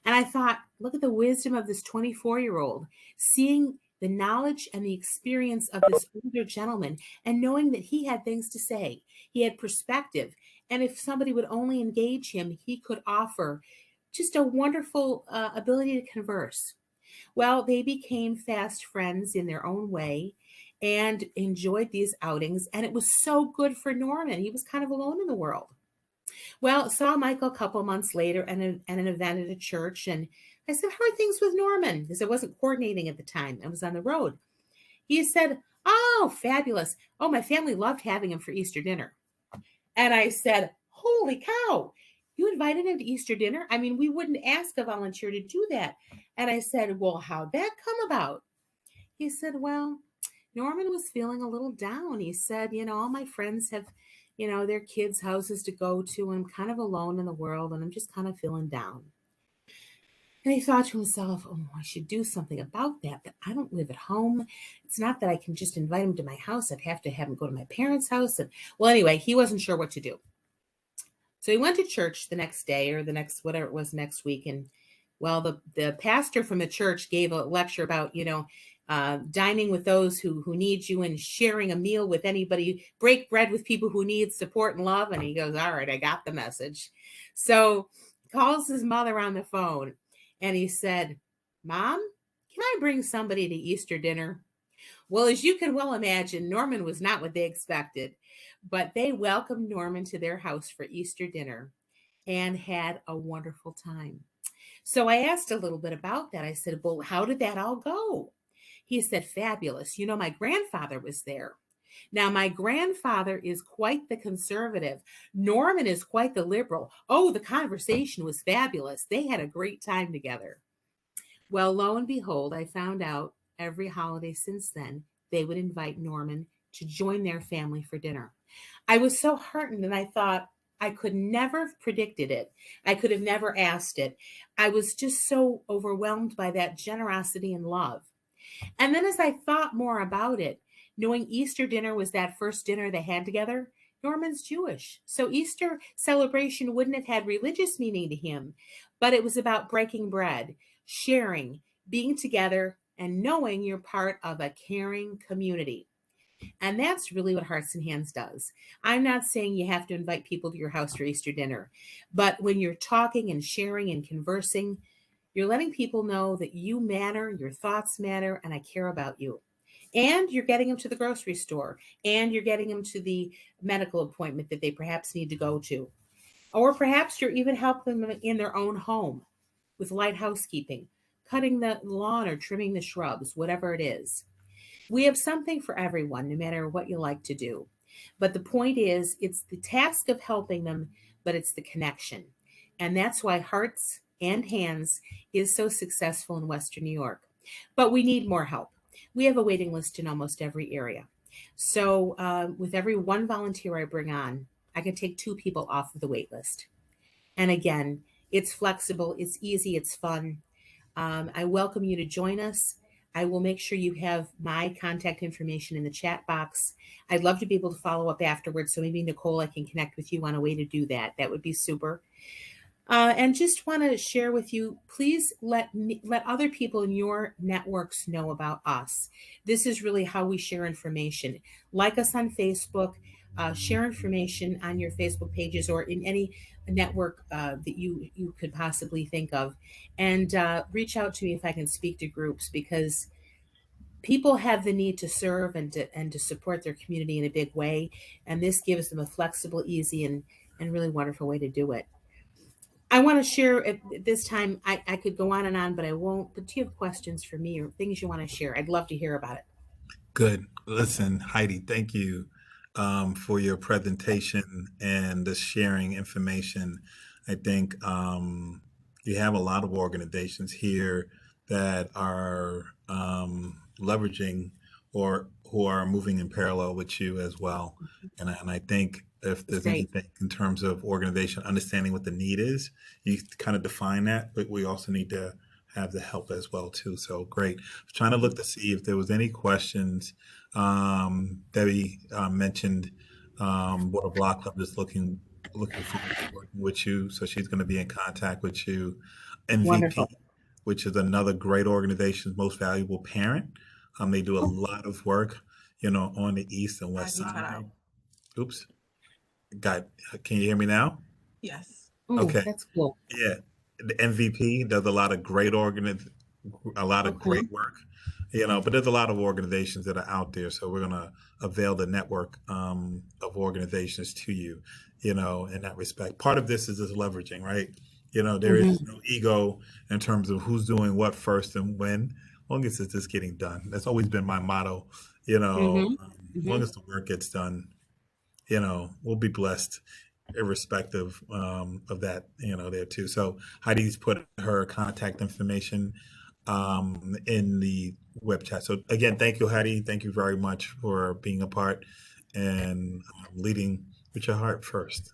And I thought, look at the wisdom of this 24-year-old, seeing the knowledge and the experience of this older gentleman and knowing that he had things to say. He had perspective. And if somebody would only engage him, he could offer just a wonderful ability to converse. Well, they became fast friends in their own way and enjoyed these outings. And it was so good for Norman. He was kind of alone in the world. Well, saw Michael a couple of months later at an event at a church. And I said, how are things with Norman? Because I wasn't coordinating at the time. I was on the road. He said, oh, fabulous. Oh, my family loved having him for Easter dinner. And I said, holy cow, you invited him to Easter dinner? I mean, we wouldn't ask a volunteer to do that. And I said, well, how'd that come about? He said, well, Norman was feeling a little down. He said, all my friends have, their kids' houses to go to, and I'm kind of alone in the world, and I'm just kind of feeling down. And he thought to himself, oh, I should do something about that, but I don't live at home. It's not that I can just invite him to my house. I'd have to have him go to my parents' house. And well, anyway, he wasn't sure what to do. So he went to church the next day, or the next, whatever it was, next week. And well, the pastor from the church gave a lecture about, dining with those who need you and sharing a meal with anybody, break bread with people who need support and love. And he goes, all right, I got the message. So calls his mother on the phone and he said, Mom, can I bring somebody to Easter dinner? Well, as you can well imagine, Norman was not what they expected, but they welcomed Norman to their house for Easter dinner and had a wonderful time. So I asked a little bit about that. I said, well, how did that all go? He said, fabulous. My grandfather was there. Now, my grandfather is quite the conservative. Norman is quite the liberal. Oh, the conversation was fabulous. They had a great time together. Well, lo and behold, I found out every holiday since then, they would invite Norman to join their family for dinner. I was so heartened, and I thought, I could never have predicted it. I could have never asked it. I was just so overwhelmed by that generosity and love. And then as I thought more about it, knowing Easter dinner was that first dinner they had together, Norman's Jewish. So Easter celebration wouldn't have had religious meaning to him, but it was about breaking bread, sharing, being together, and knowing you're part of a caring community. And that's really what Hearts and Hands does. I'm not saying you have to invite people to your house for Easter dinner, but when you're talking and sharing and conversing, you're letting people know that you matter, your thoughts matter, and I care about you. And you're getting them to the grocery store, and you're getting them to the medical appointment that they perhaps need to go to. Or perhaps you're even helping them in their own home with light housekeeping, cutting the lawn or trimming the shrubs, whatever it is. We have something for everyone, no matter what you like to do. But the point is, it's the task of helping them, but it's the connection. And that's why Hearts and Hands is so successful in Western New York. But we need more help. We have a waiting list in almost every area. So with every one volunteer I bring on, I can take 2 people off of the wait list. And again, it's flexible, it's easy, it's fun. I welcome you to join us. I will make sure you have my contact information in the chat box. I'd love to be able to follow up afterwards. So maybe Nicole, I can connect with you on a way to do that. That would be super. And just want to share with you, please let other people in your networks know about us. This is really how we share information. Like us on Facebook, share information on your Facebook pages or in any network that you could possibly think of, and reach out to me if I can speak to groups, because people have the need to serve and to support their community in a big way, and this gives them a flexible, easy, and really wonderful way to do it. I want to share at this time. I could go on and on, but I won't. But do you have questions for me or things you want to share? I'd love to hear about it. Good. Listen, Heidi, thank you for your presentation and the sharing information. I think you have a lot of organizations here that are leveraging or who are moving in parallel with you as well. And I think if there's anything in terms of organization, understanding what the need is, you kind of define that, but we also need to have the help as well too. So great. I was trying to look to see if there was any questions. Debbie mentioned Water Block Club is looking forward to working with you. So she's going to be in contact with you. MVP, Wonderful. which is another great organization's most valuable parent. They do a lot of work, on the east and west side. Oops. Can you hear me now? Yes. Ooh, Okay. that's cool. Yeah. The MVP does a lot of great great work, but there's a lot of organizations that are out there. So we're going to avail the network of organizations to you, in that respect. Part of this is just leveraging, right? There is no ego in terms of who's doing what first and when, as long as it's just getting done. That's always been my motto, as long as the work gets done, we'll be blessed. irrespective of that, there too. So Heidi's put her contact information in the web chat. So again, thank you, Heidi. Thank you very much for being a part and leading with your heart first.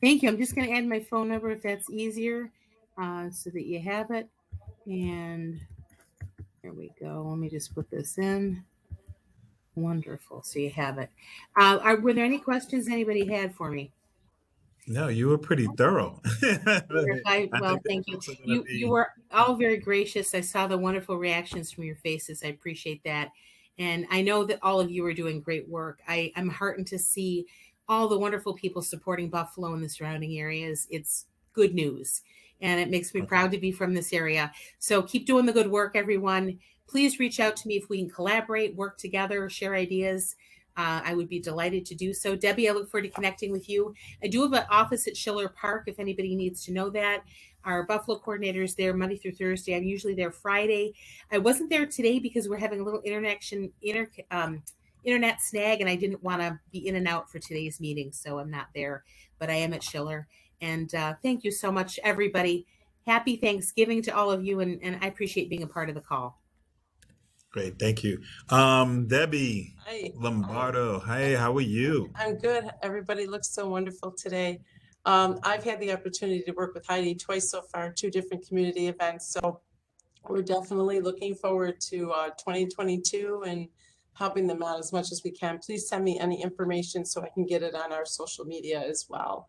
Thank you. I'm just going to add my phone number if that's easier, so that you have it. And there we go. Let me just put this in. Wonderful. So you have it. Were there any questions anybody had for me? No, you were pretty thorough. I Well, think thank there's you. also going to You be. were all very gracious. I saw the wonderful reactions from your faces. I appreciate that. And I know that all of you are doing great work. I'm heartened to see all the wonderful people supporting Buffalo and the surrounding areas. It's good news. And it makes me proud to be from this area. So keep doing the good work, everyone. Please reach out to me if we can collaborate, work together, share ideas. I would be delighted to do so. Debbie, I look forward to connecting with you. I do have an office at Schiller Park if anybody needs to know that. Our Buffalo coordinator is there Monday through Thursday. I'm usually there Friday. I wasn't there today because we're having a little internet snag, and I didn't want to be in and out for today's meeting, so I'm not there. But I am at Schiller. And thank you so much, everybody. Happy Thanksgiving to all of you, and I appreciate being a part of the call. Great, thank you. Debbie Hi. Lombardo, hey, how are you? I'm good. Everybody looks so wonderful today. I've had the opportunity to work with Heidi twice so far, 2 different community events. So we're definitely looking forward to 2022 and helping them out as much as we can. Please send me any information so I can get it on our social media as well.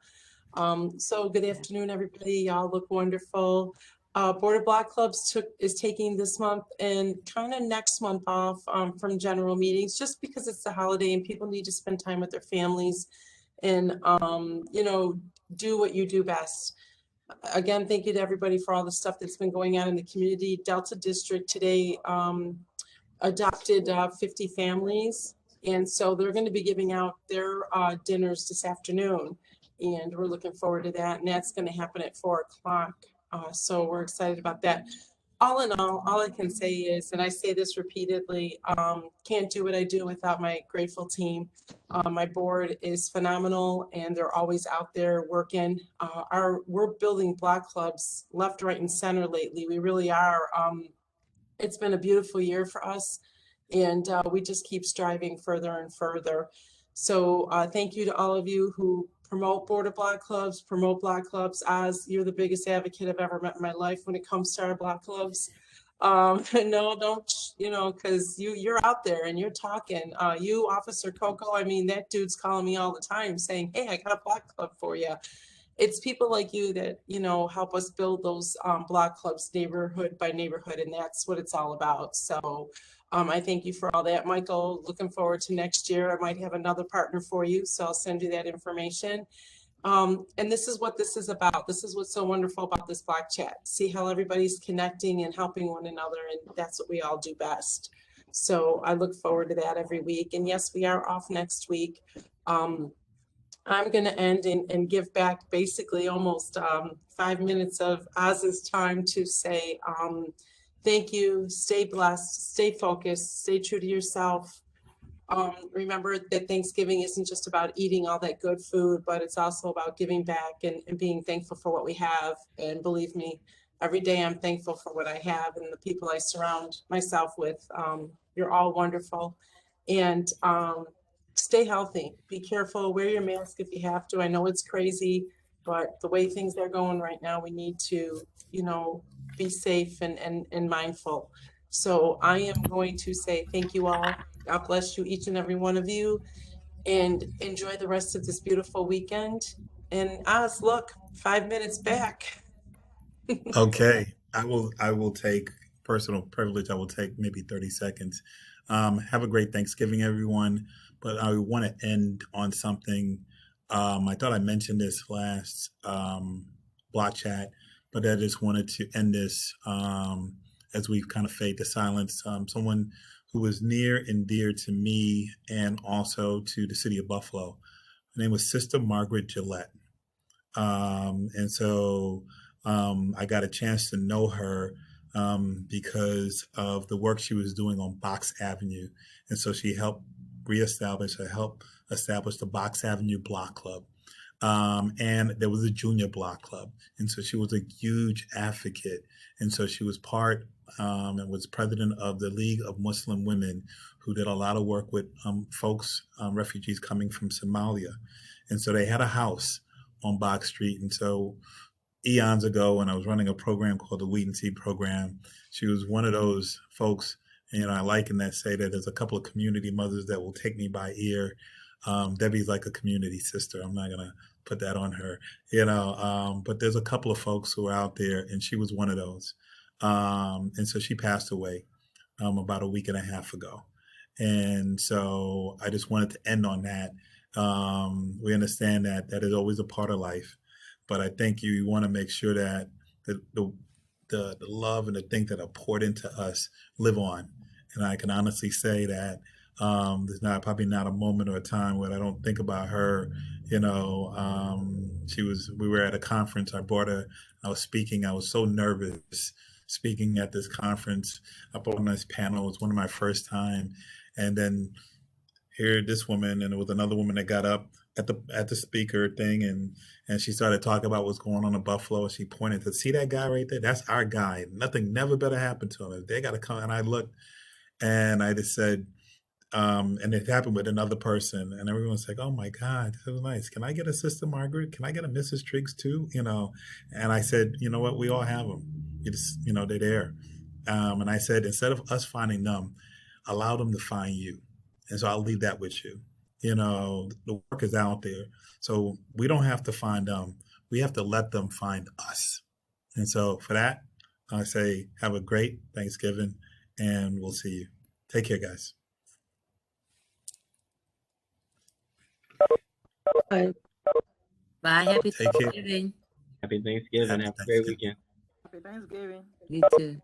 So good afternoon, everybody. Y'all look wonderful. Board of Block Clubs is taking this month and kind of next month off from general meetings, just because it's the holiday and people need to spend time with their families and, do what you do best. Again, thank you to everybody for all the stuff that's been going on in the community. Delta District today adopted 50 families. And so they're going to be giving out their dinners this afternoon. And we're looking forward to that. And that's going to happen at 4:00. So we're excited about that. All in all I can say is, and I say this repeatedly, can't do what I do without my grateful team. My board is phenomenal and they're always out there working. We're building block clubs left, right, and center lately. We really are. It's been a beautiful year for us and we just keep striving further and further. So thank you to all of you who promote Board of Block Clubs, promote block clubs. Oz, you're the biggest advocate I've ever met in my life when it comes to our block clubs. No, don't, because you're out there and you're talking. You, Officer Coco, I mean, that dude's calling me all the time saying, hey, I got a block club for you. It's people like you that, help us build those block clubs neighborhood by neighborhood, and that's what it's all about. So I thank you for all that. Michael, looking forward to next year. I might have another partner for you, so I'll send you that information. And this is what this is about. This is what's so wonderful about this Block Chat. See how everybody's connecting and helping one another, and that's what we all do best. So I look forward to that every week. And yes, we are off next week. I'm going to end and give back basically almost 5 minutes of Oz's time to say thank you, stay blessed, stay focused, stay true to yourself. Remember that Thanksgiving isn't just about eating all that good food, but it's also about giving back and being thankful for what we have. And believe me, every day I'm thankful for what I have and the people I surround myself with. You're all wonderful. And stay healthy, be careful, wear your mask if you have to. I know it's crazy, but the way things are going right now, we need to, be safe and mindful. So I am going to say thank you all. God bless you, each and every one of you, and enjoy the rest of this beautiful weekend. And Oz, look, 5 minutes back. Okay, I will take personal privilege. I will take maybe 30 seconds. Have a great Thanksgiving, everyone. But I want to end on something. I thought I mentioned this last block chat, but I just wanted to end this as we kind of fade to silence. Someone who was near and dear to me and also to the city of Buffalo. Her name was Sister Margaret Gillette. And so I got a chance to know her because of the work she was doing on Box Avenue. And so she helped establish the Box Avenue Block Club. And there was a junior block club. And so she was a huge advocate. And so she was part and was president of the League of Muslim Women, who did a lot of work with folks, refugees coming from Somalia. And so they had a house on Bach Street. And so eons ago, when I was running a program called the Wheat and Seed Program, she was one of those folks. You know, I liken that, say that there's a couple of community mothers that will take me by ear. Debbie's like a community sister. I'm not gonna put that on her, you know. But there's a couple of folks who are out there, and she was one of those. And so she passed away about a week and a half ago. And so I just wanted to end on that. We understand that that is always a part of life, but I think you want to make sure that the love and the things that are poured into us live on. And I can honestly say that there's not probably not a moment or a time where I don't think about her. You know, we were at a conference. I brought her. I was speaking. I was so nervous speaking at this conference. I put on this panel. It was one of my first time, and then here this woman, and there was another woman that got up at the speaker thing, and she started talking about what's going on in Buffalo, and she pointed to, see that guy right there? That's our guy. Nothing never better happened to him. They got to come. And I looked, and I just said, and it happened with another person, and everyone's like, "Oh my God, that was nice. Can I get a Sister Margaret? Can I get a Mrs. Triggs too?" You know, and I said, "You know what? We all have them. You just, you know, they're there." And I said, instead of us finding them, allow them to find you. And so I'll leave that with you. You know, the work is out there, so we don't have to find them. We have to let them find us. And so for that, I say, have a great Thanksgiving, and we'll see you. Take care, guys. Bye. Happy Take care. Thanksgiving. Happy Thanksgiving. Happy Have a great Thanksgiving. weekend. Happy Thanksgiving. You too.